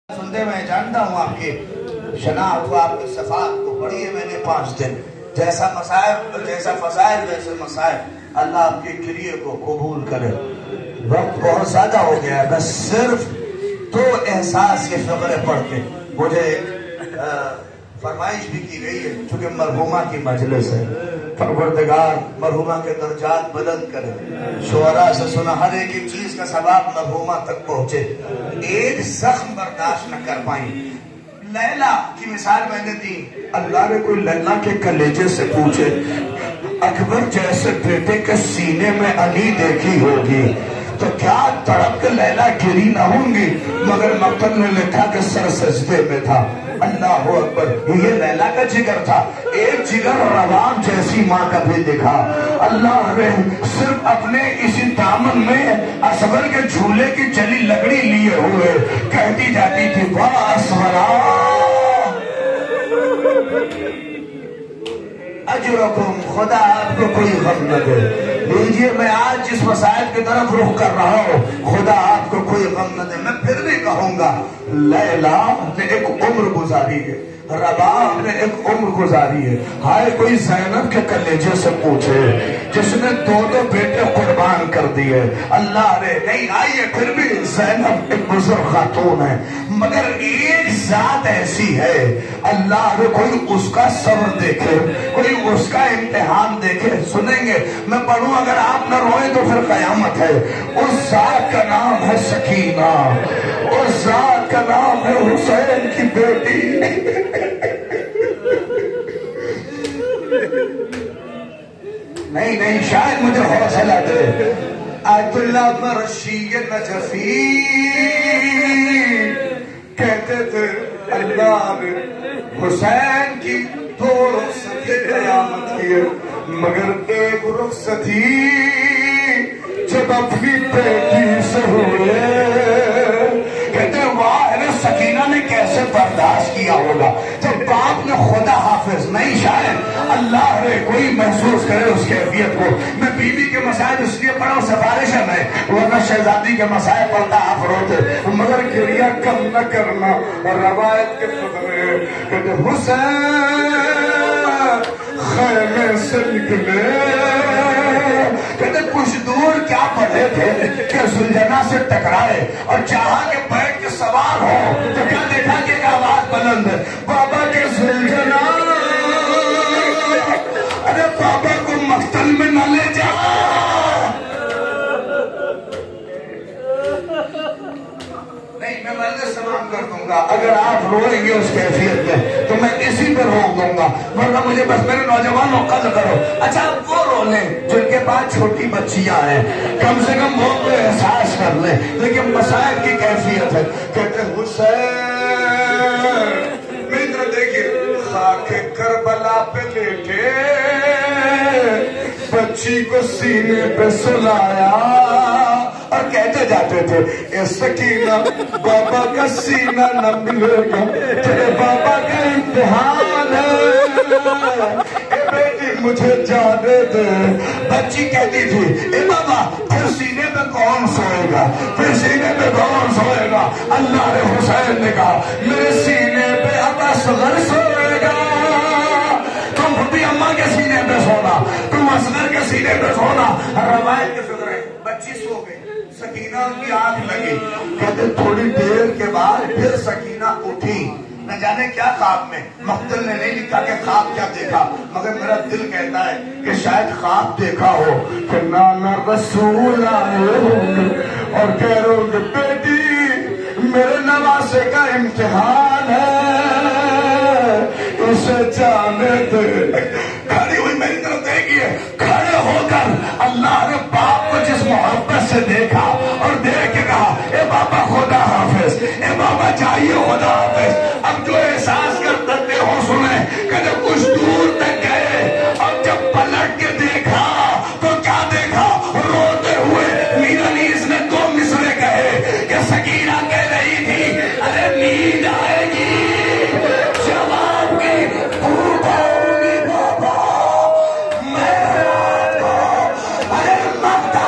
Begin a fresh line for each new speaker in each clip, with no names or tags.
سنتے میں جانتا ہوں آپ کی شناخت کو، آپ کی صفات کو پڑھی ہے میں نے 5 دن. جیسا فضائل ویسے مسائل. اللہ آپ کے کریے کو قبول کرے. وقت بہت زیادہ ہو گیا ہے، بس صرف 2 احساس کے فقرے پڑھ کے مجھے فرمائش بھی کی گئی ہے، چونکہ مرحومہ کی مجلس ہے. پروردگار مرحومہ کے درجات بلند کرے. شعراء سے سنا ہر ایک چیز کا ثواب مرحومہ تک پہنچے. ایک زخم برداشت نہ کر پائیں. لیلا کی مثال میں نے دی. اللہ نے کوئی لیلا کے کلیجے سے پوچھے، اکبر جیسے بیٹے کے سینے میں علی دیکھی ہوگی تو کیا تڑپ کے لیلا گری نہ ہوں گی؟ مگر مقتل نے لکھا کہ سر سجدے میں تھا. اللہ اکبر، یہ لیلا کا جگر تھا. ایک جگر روان جیسی ماں کا بھی دکھا. اللہ نے صرف اپنے اسی دامن میں اصغر کے جھولے کی جلی لکڑی لیے ہوئے کہتی جاتی تھی واہ اصغرا اجرکم، خدا آپ کو کوئی غم نہ دے. لیجئے میں آج جس مسائل کی طرف رخ کر رہا ہوں، خدا آپ کو کوئی غم نہ دے. میں پھر بھی کہوں گا لیلا نے ایک عمر گزاری ہے، رباب نے ایک عمر گزاری ہے. ہائے کوئی زینب کے کلیجے سے پوچھے جس نے 2 بیٹے قربان کر دیے. اللہ نے نہیں آئیے پھر بھی زینب ایک بزرگ خاتون ہے، مگر ایک ذات ایسی ہے اللہ نے کوئی اس کا صبر دیکھے، کوئی اس کا امتحان دیکھے. سنیں گے میں پڑھوں، اگر آپ نہ روئیں تو پھر قیامت ہے. اس ذات کا نام ہے سکینہ، اس ذات کا نام ہے حسین کی بیٹی. نہیں شاید مجھے حوصلہ دے. آیت اللہ مرشی نجفی کہتے تھے اللہ نے حسین کی 2 رخصتی قیامت کی، مگر ایک رخصتی جب اپنی بیٹی سے ہوئے. کہتے ہیں واہ سکینہ نے کیسے برداشت کیا ہوگا جب باپ نے خدا حافظ. نہیں شاید اللہ نے کوئی محسوس کرے اس کیفیت کو. میں بیوی کے مسائل اس لیے پڑھا ہوں، سفارش ہے میں، ورنہ شہزادی کے مسائل پڑھتا آپ روتے. مگر گریہ کم نہ کرنا. روایت کے فقرے کہتے حسین خیمے سے نکلے، کہتے کچھ دور کیا پڑھے تھے کہ زلجنا سے ٹکرائے اور چاہا کہ بیٹھ کے سوار ہو تو کیا دیکھا کہ ایک آواز بلند ہے بابا کے زلجنا، ارے بابا کو مقتل میں نہ لے جا. نہیں میں مجلس تمام کر دوں گا، اگر آپ روئیں گے اس کیفیت میں تو میں اسی پہ روک دوں گا، ورنہ مجھے بس میرے نوجوانوں قدر کرو. اچھا وہ رو لیں جن کے پاس چھوٹی بچیاں ہیں، کم سے کم وہ تو احساس کر لیں. لیکن مسائل کی کیفیت ہے. کہتے حسین میری طرف دیکھیے، خاک کربلا پہ لیٹے بچی کو سینے پہ سلایا اور کہتے جاتے تھے اے سکینہ بابا کا سینہ نہ ملے گا، تیرے بابا کا امتحان ہے، اے بیٹی مجھے جانے دے. بچی کہتی تھی اے بابا پھر سینے پہ کون سوئے گا، پھر سینے پہ کون سوئے گا. اللہ نے حسین نے کہا میرے سینے پہ اب اصغر سوئے گا. تم بھی اماں کے سینے پہ سونا، تم اصغر کے سینے پہ سونا. روایت کے فکر ہے بچی سو گئی، سکینہ کی آنکھ لگی. کہتے تھوڑی دیر کے بعد پھر سکینہ اٹھی، نہ جانے کیا خواب میں. مقتل نے نہیں لکھا کہ خواب کیا دیکھا، مگر میرا دل کہتا ہے کہ شاید خواب دیکھا ہو کہ نانا رسول آئے ہوں گے اور کہہ رہے ہوں گے بیٹی میرے نواسے کا امتحان ہے، اسے جانے دے. کھڑی ہوئی میری طرف دیکھیے، کھڑے ہو کر اللہ نے باپ کو جس محبت سے دیکھا اور دیکھ کے کہا اے بابا خدا حافظ، اے بابا چاہیے خدا حافظ. اب جو احساس کر سکتے ہو سنیں کہ جب کچھ دور تک گئے اور جب پلٹ کے دیکھا تو کیا دیکھا، روتے ہوئے میر انیس نے 2 مصرے کہے کہ سکینہ کہہ رہی تھی ارے نیند آئے گی جواب کی بھوک آؤں گی بابا میں رات کو ارے مقتل.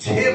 6